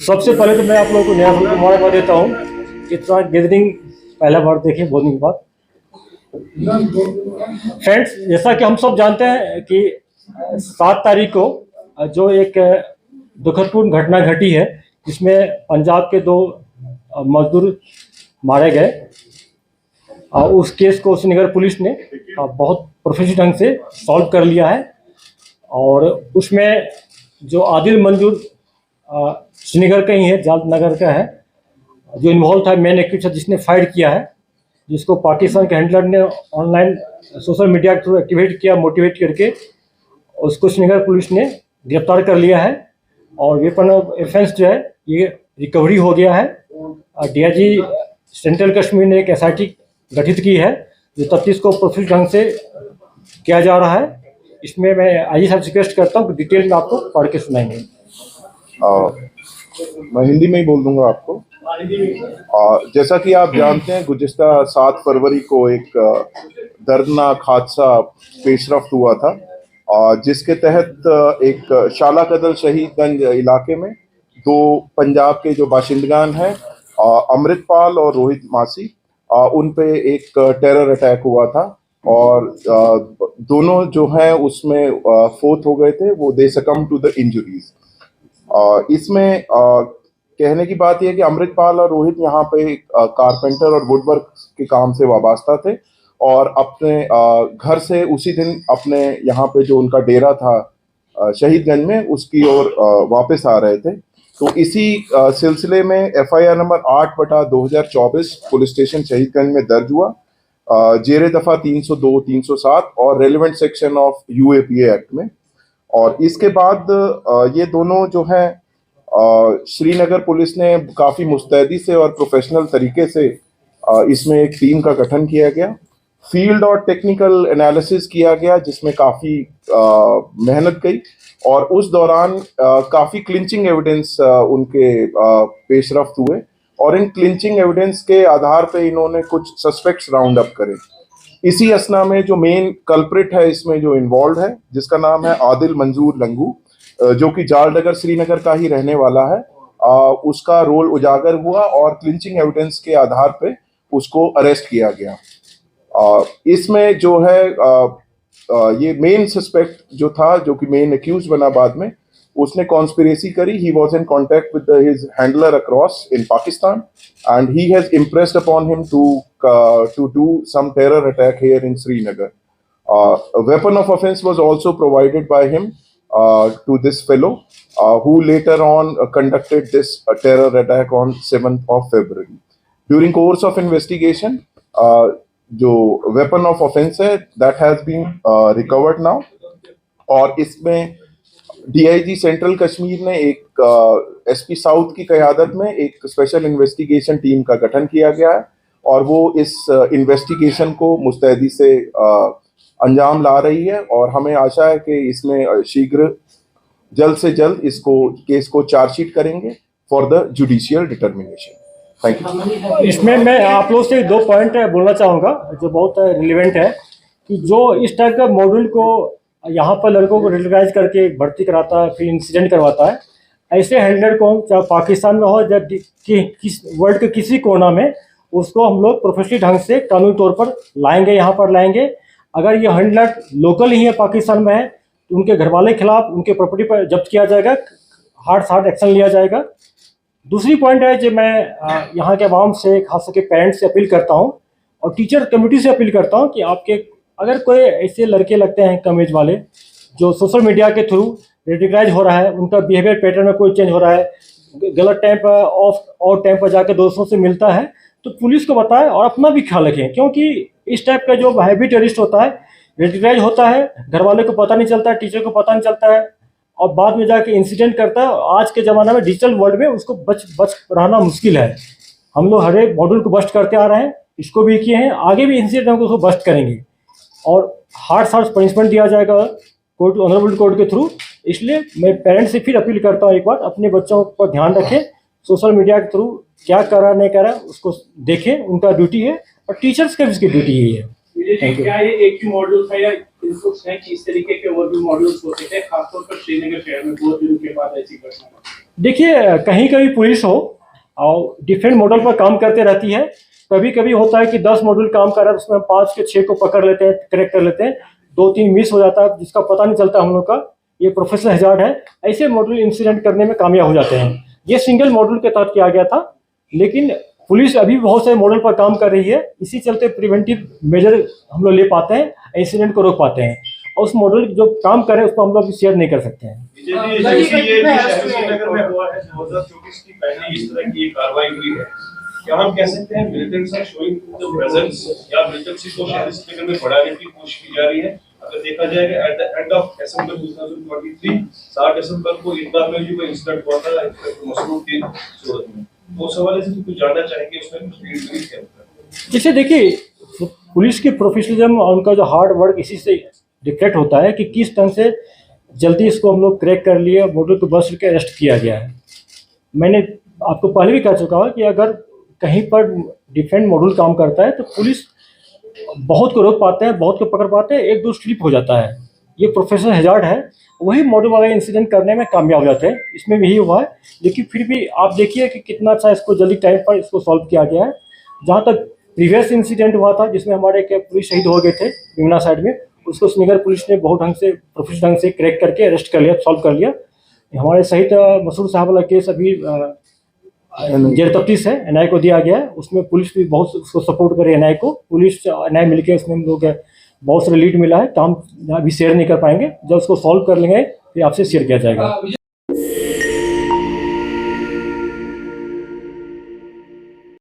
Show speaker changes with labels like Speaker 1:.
Speaker 1: सबसे पहले तो मैं आप लोगों को नया साल की मुबारकबाद देता हूँ। इतना गैदरिंग पहला बार देखे बहुत दिन के बाद। फ्रेंड्स, जैसा कि हम सब जानते हैं कि 7 तारीख को जो एक दुखदपूर्ण घटना घटी है, जिसमें पंजाब के 2 मजदूर मारे गए। उस केस को श्रीनगर पुलिस ने बहुत प्रोफेशनल ढंग से सॉल्व कर लिया है। और उसमें जो आदिल मंजूर श्रीनगर का ही है, जाल नगर का है, जो इन्वॉल्व था, मेन एक्टिव जिसने फायर किया है, जिसको पाकिस्तान के हैंडलर ने ऑनलाइन सोशल मीडिया के थ्रू एक्टिवेट किया, मोटिवेट करके उसको श्रीनगर पुलिस ने गिरफ्तार कर लिया है। और वेपन ऑफ ऑफेंस जो है ये रिकवरी हो गया है। डीआईजी सेंट्रल कश्मीर ने एक एसआईटी गठित की है जो तफ्तीश को प्रोफेशनल ढंग से किया जा रहा है। इसमें मैं आईजी साहब से रिक्वेस्ट करता हूँ कि डिटेल में आपको पढ़ के सुनाएंगे।
Speaker 2: मैं हिंदी में ही बोल दूंगा आपको। जैसा कि आप जानते हैं, गुज़िश्ता 7 फरवरी को एक दर्दनाक हादसा पेशरफ्त हुआ था, जिसके तहत एक शाला कदल शहीदगंज इलाके में 2 पंजाब के जो बाशिंदगान हैं, अमृतपाल और रोहित मासी, उन पे एक टेरर अटैक हुआ था। और दोनों जो हैं उसमें फोर्थ हो गए थे। वो दे सकम टू द इंजुरीज। इसमें कहने की बात यह है कि अमृतपाल और रोहित यहाँ पे कारपेंटर और वुडवर्क के काम से वाबस्ता थे और अपने घर से उसी दिन अपने यहाँ पे जो उनका डेरा था शहीदगंज में, उसकी ओर वापस आ रहे थे। तो इसी सिलसिले में FIR number 8/2024 police station Shahidganj में दर्ज हुआ, जेरे दफा 302, 307 और relevant section of UAPA act में। और इसके बाद ये दोनों जो हैं, श्रीनगर पुलिस ने काफ़ी मुस्तैदी से और प्रोफेशनल तरीके से इसमें एक टीम का गठन किया गया। फील्ड और टेक्निकल एनालिसिस किया गया, जिसमें काफ़ी मेहनत गई और उस दौरान काफ़ी क्लिंचिंग एविडेंस उनके पेशरफ्त हुए। और इन क्लिंचिंग एविडेंस के आधार पे इन्होंने कुछ सस्पेक्ट्स राउंड अप करे। इसी असना में जो मेन कल्प्रिट है इसमें जो इन्वॉल्व है, जिसका नाम है आदिल मंजूर लंगू, जो कि जालडगर श्रीनगर का ही रहने वाला है, उसका रोल उजागर हुआ और क्लिंचिंग एविडेंस के आधार पे उसको अरेस्ट किया गया। इसमें जो है ये मेन सस्पेक्ट जो था, जो कि मेन एक्यूज बना बाद में, उसने कॉन्स्पिरेसी करी। He was in contact with his handler across in Pakistan and he has impressed upon him to do some terror attack here in Srinagar. A weapon of offense was also provided by him to this fellow, who later on conducted this terror attack on 7th of February. During course of investigation, जो weapon of offense है, that has been recovered now. और इसमें DIG central Kashmir ने एक SP south की क़यादत में एक special investigation team का गठन किया गया है और वो इस इन्वेस्टिगेशन को मुस्तैदी से अंजाम ला रही है। और हमें आशा है कि इसमें शीघ्र जल्द से जल्द इसको केस को चार्जशीट करेंगे for the judicial determination. Thank you.
Speaker 1: इसमें मैं आप लोग से 2 पॉइंट बोलना चाहूँगा जो बहुत रिलेवेंट है, कि जो इस टाइप का मॉड्यूल को यहाँ पर लड़कों को रेडिकलाइज करके भर्ती कराता है, फिर इंसिडेंट करवाता है, ऐसे हैंडलर को चाहे पाकिस्तान में हो या वर्ल्ड के किसी कोना में, उसको हम लोग प्रोफेशनल ढंग से कानूनी तौर पर लाएंगे, यहाँ पर लाएंगे। अगर ये हैंडलर लोकल ही है, पाकिस्तान में है, तो उनके घर वाले के खिलाफ उनके प्रॉपर्टी पर जब्त किया जाएगा, हार्ड एक्शन लिया जाएगा। दूसरी पॉइंट है जो मैं यहाँ के आवाम से, खास करके पेरेंट्स से अपील करता हूँ और टीचर कम्युनिटी से अपील करता हूँ कि आपके अगर कोई ऐसे लड़के लगते हैं कम एज वाले जो सोशल मीडिया के थ्रू रेडिकलाइज हो रहा है, उनका बिहेवियर पैटर्न में कोई चेंज हो रहा है, गलत टाइम पर ऑफ टाइम पर जाकर दोस्तों से मिलता है, तो पुलिस को बताएं और अपना भी ख्याल रखें। क्योंकि इस टाइप का जो हैबिट टेररिस्ट होता है, रेडिकलाइज होता है, घर वाले को पता नहीं चलता है, टीचर को पता नहीं चलता है और बाद में जाके इंसिडेंट करता है। आज के ज़माना में डिजिटल वर्ल्ड में उसको बच रहना मुश्किल है। हम लोग हर एक मॉड्यूल को बस्ट करते आ रहे हैं, इसको भी किए हैं, आगे भी इंसिडेंट हम उसको बस्ट करेंगे और हार्ड पनिशमेंट दिया जाएगा कोर्ट, ऑनरेबल कोर्ट के थ्रू। इसलिए मैं पेरेंट्स से फिर अपील करता हूँ, एक बार अपने बच्चों पर ध्यान रखें, सोशल मीडिया के थ्रू क्या कर रहा नहीं कर रहा उसको देखें, उनका ड्यूटी है और टीचर्स का भी इसकी ड्यूटी यही है।
Speaker 3: क्या ये एक ही मॉड्यूल था या इस तरीके के और भी मॉड्यूल्स होते थे, खासतौर पर श्रीनगर शहर में बहुत दिनों के बाद ऐसी घटना?
Speaker 1: देखिए कहीं कहीं पुलिस हो और डिफरेंट मॉडल पर काम करते रहती है। कभी कभी होता है कि 10 मॉड्यूल काम कर रहा है, उसमें 5 के 6 को पकड़ लेते हैं, करेक्ट कर लेते हैं, 2-3 मिस हो जाता है जिसका पता नहीं चलता हम लोग का। ये प्रोफेशनल हैजार्ड है। ऐसे मॉड्यूल इंसिडेंट करने में कामयाब हो जाते हैं। ये सिंगल मॉड्यूल के तहत किया गया था, लेकिन पुलिस अभी भी बहुत सारे मॉडल पर काम कर रही है। इसी चलते प्रिवेंटिव मेजर हम लोग ले पाते हैं, इंसिडेंट को रोक पाते हैं। और उस मॉडल जो काम कर रहे हैं उसको हम लोग शेयर नहीं कर सकते हैं।
Speaker 3: श्रीनगर में हुआ है 2024 की पहली इस तरह की कार्रवाई हुई है। क्या हम कह सकते हैं militants are showing the presence या मिलिटेंसी को शहरी श्रीनगर में बढ़ाने की कोशिश की जा रही है? अगर देखा जाएगा at the end of December 2023 7 दिसंबर को ईदगाह में जो इंसिडेंट हुआ था मसरूफ की सूरत में, वो सवाल है कुछ जानना चाहेंगे उसमें कुछ रीड क्या होता है?
Speaker 1: जैसे देखिए पुलिस की प्रोफेशनलिज्म और उनका जो हार्ड वर्क इसी से रिफ्लेक्ट होता है कि किस ढंग से जल्दी इसको हम लोग क्रैक कर लिए, मॉडल को बस के अरेस्ट किया गया है। मैंने आपको पहले भी कह चुका हूँ कि अगर कहीं पर डिफरेंट मॉडल काम करता है तो पुलिस बहुत को रोक पाते हैं, बहुत को पकड़ पाते हैं, एक दो स्लिप हो जाता है। ये प्रोफेशनल हैजार्ड है, वही मॉडल वाला इंसिडेंट करने में कामयाब हो जाते हैं। इसमें भी यही हुआ है, लेकिन फिर भी आप देखिए कि कितना अच्छा इसको जल्दी टाइम पर इसको सॉल्व किया गया है। जहाँ तक प्रीवियस इंसिडेंट हुआ था जिसमें हमारे के पुलिस शहीद हो गए थे यमुना साइड में, उसको श्रीनगर पुलिस ने बहुत ढंग से प्रोफेशनल ढंग से क्रैक करके अरेस्ट कर लिया, सॉल्व कर लिया। हमारे शहीद मसूद साहब वाला केस अभी जेर तफ्तीश है, एनआई को दिया गया है। उसमें पुलिस भी बहुत उसको सपोर्ट करे, एनआई को पुलिस एनआई मिलकर उसमें हम लोग बहुत सारे लीड मिला है। काम अभी शेयर नहीं कर पाएंगे, जब उसको सॉल्व कर लेंगे फिर आपसे शेयर किया जाएगा।